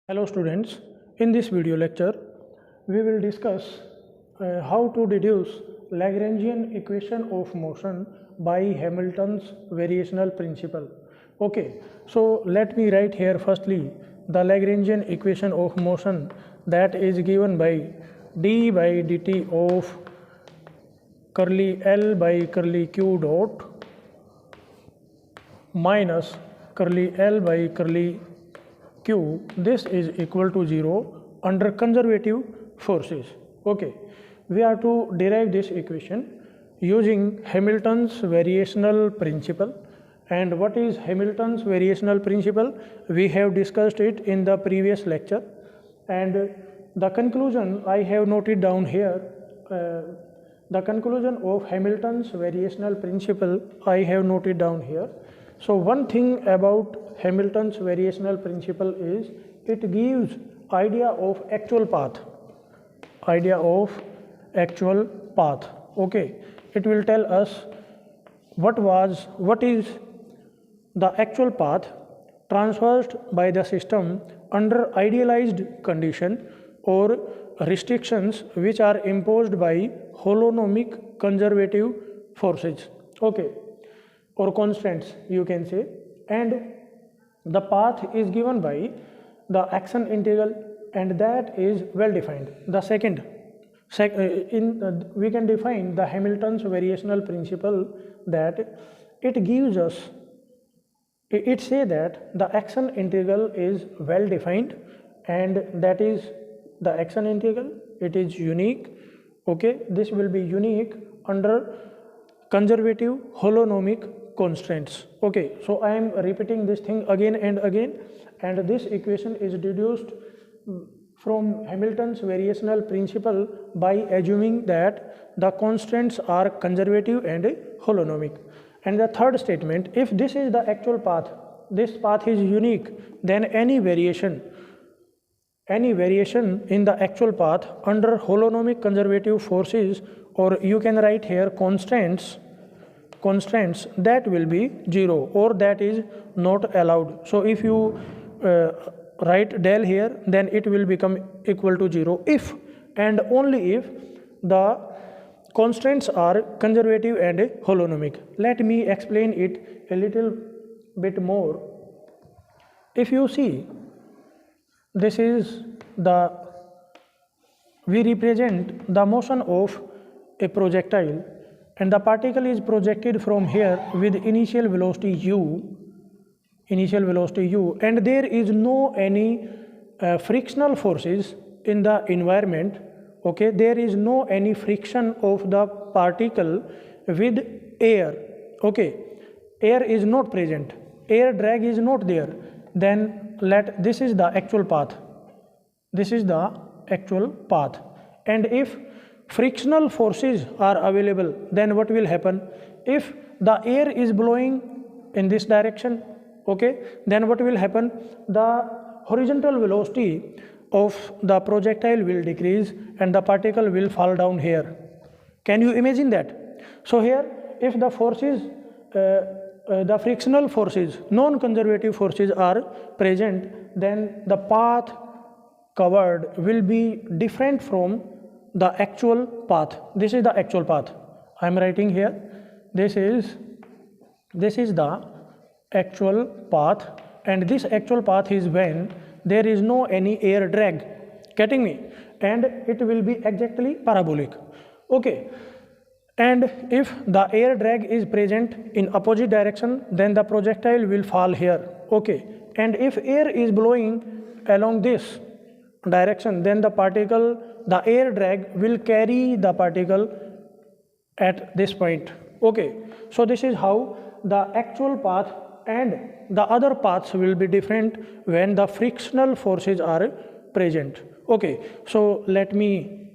Hello students, in this video lecture we will discuss how to deduce Lagrangian equation of motion by Hamilton's variational principle. Okay, so let me write here firstly the Lagrangian equation of motion that is given by d by dt of curly L by curly Q dot minus curly L by curly Q. This is equal to 0 under conservative forces. Okay, we are to derive this equation using Hamilton's variational principle. And what is Hamilton's variational principle? We have discussed it in the previous lecture, and the conclusion I have noted down here. The conclusion of Hamilton's variational principle I have noted down here. So one thing about Hamilton's variational principle is it gives idea of actual path. Okay, it will tell us what is the actual path traversed by the system under idealized condition or restrictions which are imposed by holonomic conservative forces. Okay, or constants you can say, and the path is given by the action integral, and that is well defined. The second we can define the Hamilton's variational principle that it gives us, it say that the action integral is well defined, and that is the action integral, it is unique. Okay, this will be unique under conservative holonomic constraints. Okay, so I am repeating this thing again and again, and this equation is deduced from Hamilton's variational principle by assuming that the constraints are conservative and holonomic. And the third statement, if this is the actual path, this path is unique, then any variation in the actual path under holonomic conservative forces, or you can write here constraints, that will be 0, or that is not allowed. So if you write del here, then it will become equal to 0 if and only if the constraints are conservative and holonomic. Let me explain it a little bit more. If you see, this is we represent the motion of a projectile, and the particle is projected from here with initial velocity u, and there is no any frictional forces in the environment. Okay, there is no any friction of the particle with air. Okay, air is not present, air drag is not there. Then this is the actual path. And if frictional forces are available, then what will happen? If the air is blowing in this direction, okay, then what will happen? The horizontal velocity of the projectile will decrease and the particle will fall down here. Can you imagine that? So here, if the forces, the frictional forces, non-conservative forces are present, then the path covered will be different from the actual path. This is the actual path. I am writing here. This is the actual path, and this actual path is when there is no any air drag. Getting me? And it will be exactly parabolic. Okay. And if the air drag is present in opposite direction, then the projectile will fall here. Okay. And if air is blowing along this direction, then the air drag will carry the particle at this point. Okay, so this is how the actual path and the other paths will be different when the frictional forces are present. Okay, so let me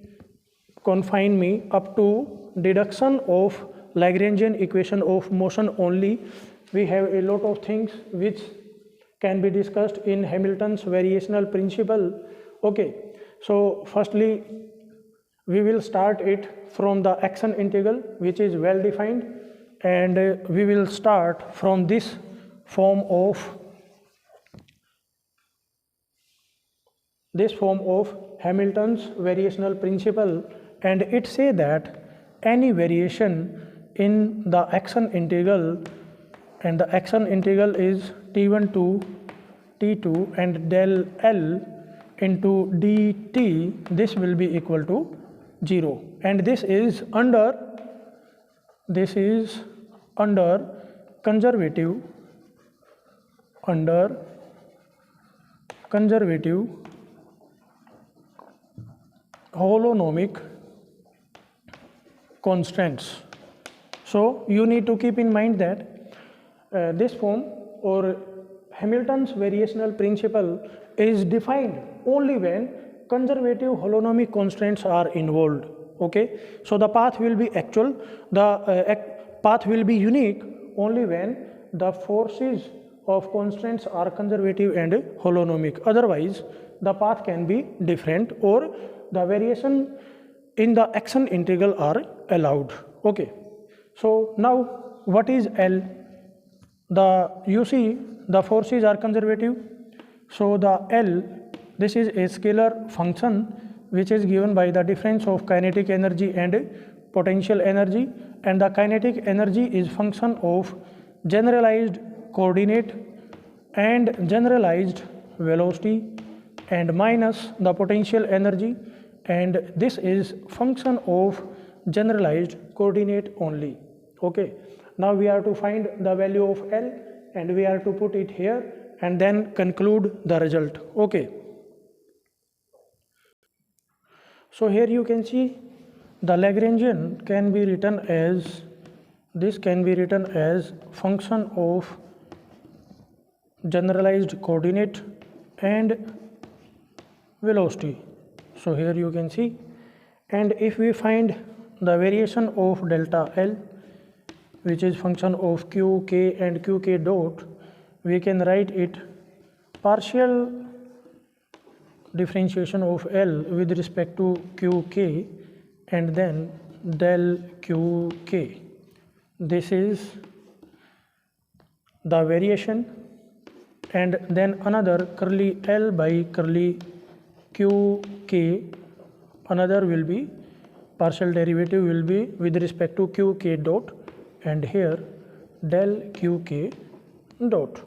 confine me up to deduction of Lagrangian equation of motion only. We have a lot of things which can be discussed in Hamilton's variational principle. Okay, so firstly we will start it from the action integral, which is well defined, and we will start from this form of this form of Hamilton's variational principle, and it say that any variation in the action integral, and the action integral is t1 to t2 and del L into dt, this will be equal to 0, and this is under conservative holonomic constants. So you need to keep in mind that this form or Hamilton's variational principle is defined only when conservative holonomic constants are involved. Okay, so the path will be actual, the path will be unique only when the forces of constants are conservative and holonomic. Otherwise the path can be different, or the variation in the action integral are allowed. Okay, so now what is L? You see the forces are conservative, so the L, this is a scalar function which is given by the difference of kinetic energy and potential energy, and the kinetic energy is function of generalized coordinate and generalized velocity and minus the potential energy, and this is function of generalized coordinate only. Okay, now we are to find the value of L and we are to put it here and then conclude the result. Okay, so here you can see the Lagrangian can be written as, this can be written as function of generalized coordinate and velocity. So here you can see, and if we find the variation of delta L, which is function of qk and qk dot, we can write it partial differentiation of L with respect to qk and then del qk. This is the variation, and then another curly L by curly qk, another will be partial derivative will be with respect to qk dot, and here del qk dot.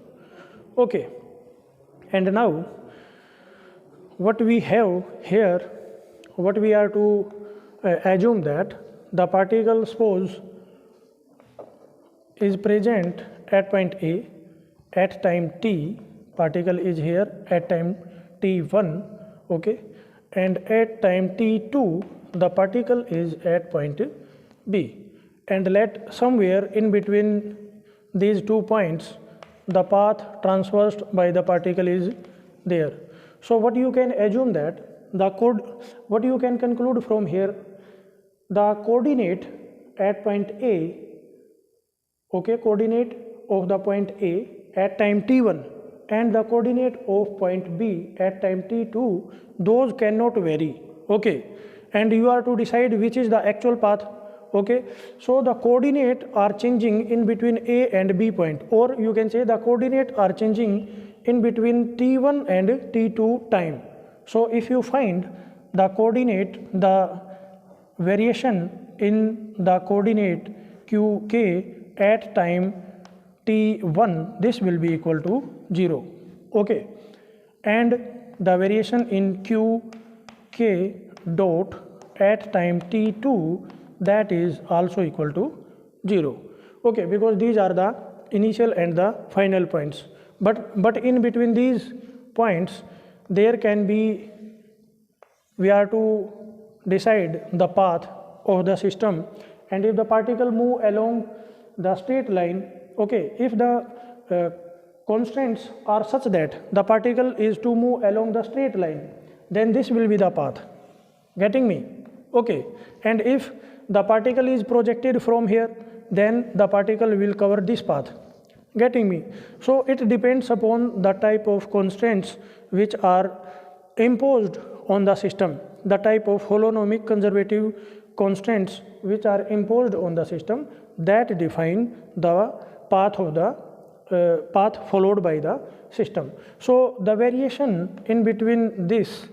Okay, and now what we have here, what we are to assume that the particle, suppose, is present at point A at time t, particle is here at time t1, okay, and at time t2 the particle is at point B, and let somewhere in between these 2 points the path traversed by the particle is there. So what you can assume that what you can conclude from here, the coordinate at point A, okay, coordinate of the point A at time t1 and the coordinate of point B at time t2, those cannot vary. Okay, and you are to decide which is the actual path. Okay, so the coordinate are changing in between A and B point, or you can say the coordinate are changing in between t1 and t2 time. So if you find the coordinate, the variation in the coordinate qk at time t1, this will be equal to 0. Okay, and the variation in qk dot at time t2, that is also equal to 0. Okay, because these are the initial and the final points, but in between these points there can be, we are to decide the path of the system, and if the particle move along the straight line, okay, if the constants are such that the particle is to move along the straight line, then this will be the path. Getting me? Okay, and if the particle is projected from here, then the particle will cover this path. Getting me? So it depends upon the type of constraints which are imposed on the system, the type of holonomic conservative constraints which are imposed on the system, that define the path of the path followed by the system. So the variation in between this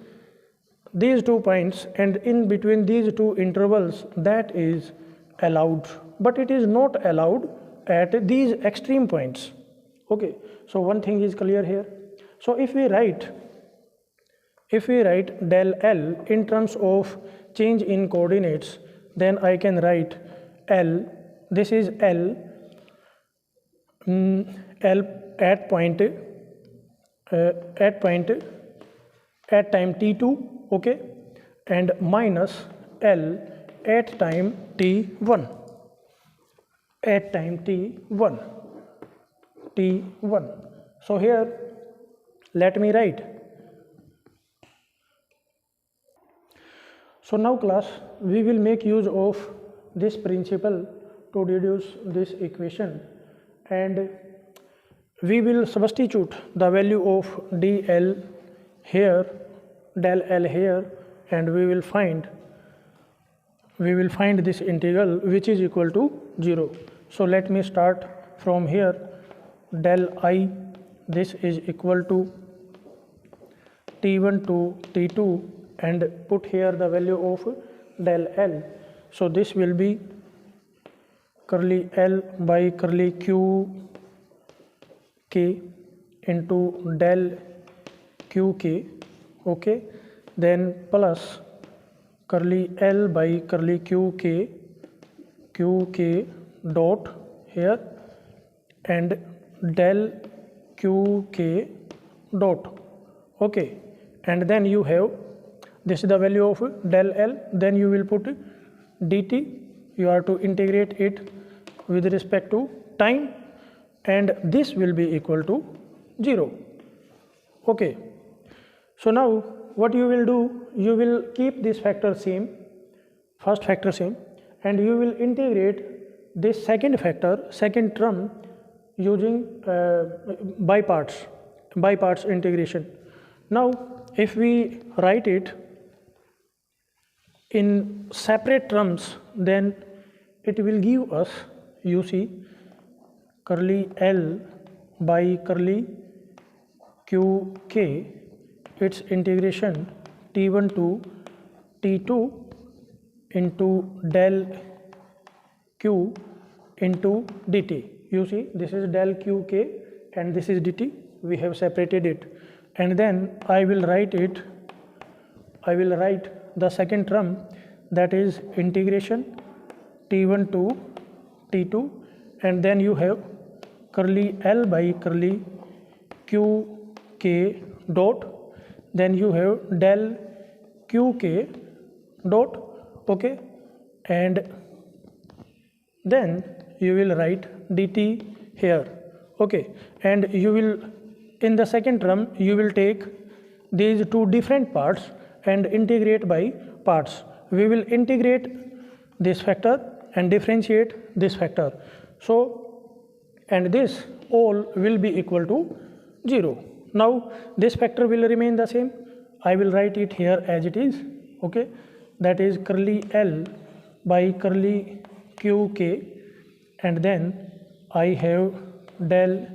these 2 points and in between these two intervals, that is allowed, but it is not allowed at these extreme points. Okay, so one thing is clear here. So if we write del L in terms of change in coordinates, then I can write L, this is L, L at time t2, okay, and minus L at time t1, t1. So here let me write. So now class, we will make use of this principle to deduce this equation, and we will substitute the value of del here, del L here, and we will find this integral which is equal to 0. So let me start from here. Del I, this is equal to t1 to t2, and put here the value of del L. So this will be curly L by curly Q K into del Q K, okay, then plus curly L by curly Q K dot here, and del Q K dot, okay, and then you have this is the value of del L, then you will put dt, you are to integrate it with respect to time, and this will be equal to 0. Okay, so now what you will do, you will keep this factor same, first factor same, and you will integrate this second term using by parts integration. Now if we write it in separate terms, then it will give us, you see, curly L by curly Q K, its integration t1 to t2 into del Q into dt. You see, this is del Q K and this is dt, we have separated it, and then I will write the second term, that is integration t1 to t2, and then you have curly L by curly Q K dot, then you have del Q K dot, okay, and then you will write dt here, okay, and you will, in the second term, you will take these two different parts and integrate by parts. We will integrate this factor and differentiate this factor. So, and this all will be equal to 0. Now this factor will remain the same. I will write it here as it is, okay, that is curly L by curly Q K, and then I have del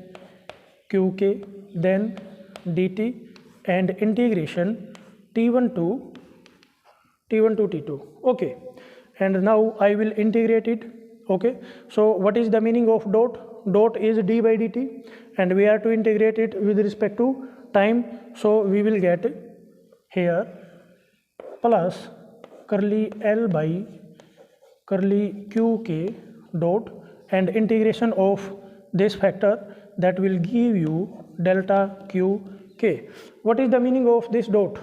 Q K, then dt, and integration t1 to t2, okay, and now I will integrate it, okay. So what is the meaning of dot? Dot is d by dt, and we are to integrate it with respect to time, so we will get here plus curly L by curly Q K dot, and integration of this factor, that will give you delta Q K. What is the meaning of this dot?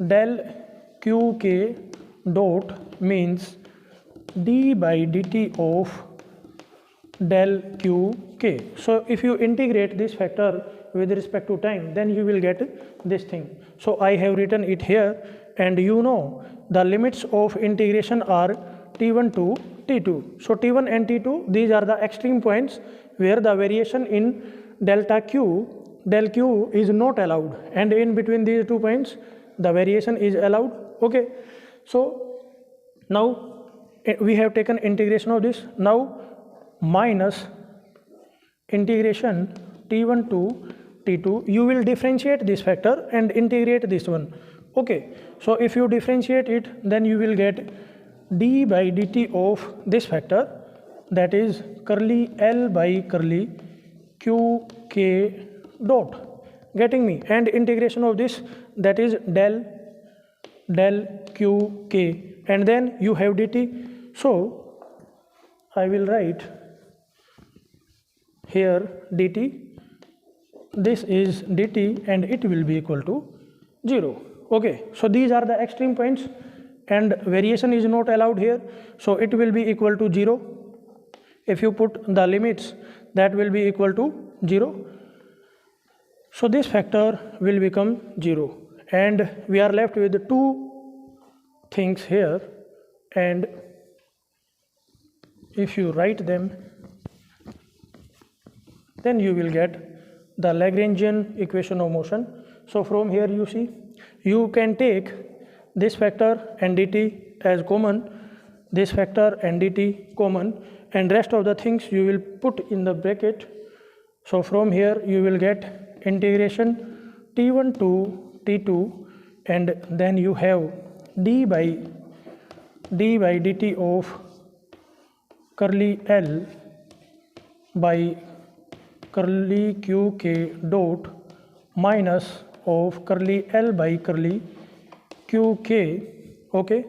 Del Q K dot means d by dt of del Q K. So if you integrate this factor with respect to time, then you will get this thing. So I have written it here, and you know the limits of integration are t1 to t2. So t1 and t2, these are the extreme points where the variation in del Q is not allowed, and in between these 2 points the variation is allowed, okay. So now we have taken integration of this, now minus integration t1 to t2, you will differentiate this factor and integrate this one, Okay, so if you differentiate it, then you will get d by dt of this factor, that is curly L by curly q k dot. Getting me? And integration of this, that is del q k, and then you have dt. So I will write here dt, this is dt, and it will be equal to 0. Okay, so these are the extreme points, and variation is not allowed here, so it will be equal to 0. If you put the limits, that will be equal to 0. So this factor will become 0, and we are left with two things here, and if you write them, then you will get the Lagrangian equation of motion. So from here you see, you can take this factor and dt as common, this factor and dt common, and rest of the things you will put in the bracket. So from here you will get integration t1 to t2, and then you have d by dt of curly L by curly q k dot minus of curly L by curly q k. Okay,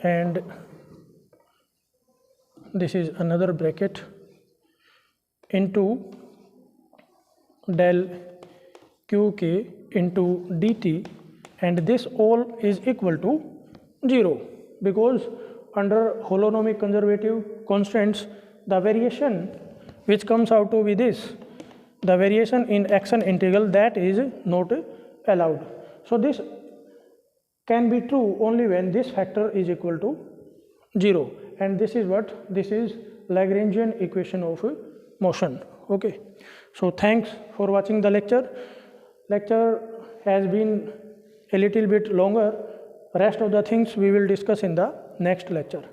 and this is another bracket into del q k into dt, and this all is equal to 0, because under holonomic conservative constants, the variation which comes out to be this, the variation in action integral, that is not allowed. So this can be true only when this factor is equal to 0, and this is what, this is Lagrangian equation of motion. Okay, so thanks for watching the lecture. Lecture has been a little bit longer. Rest of the things we will discuss in the next lecture.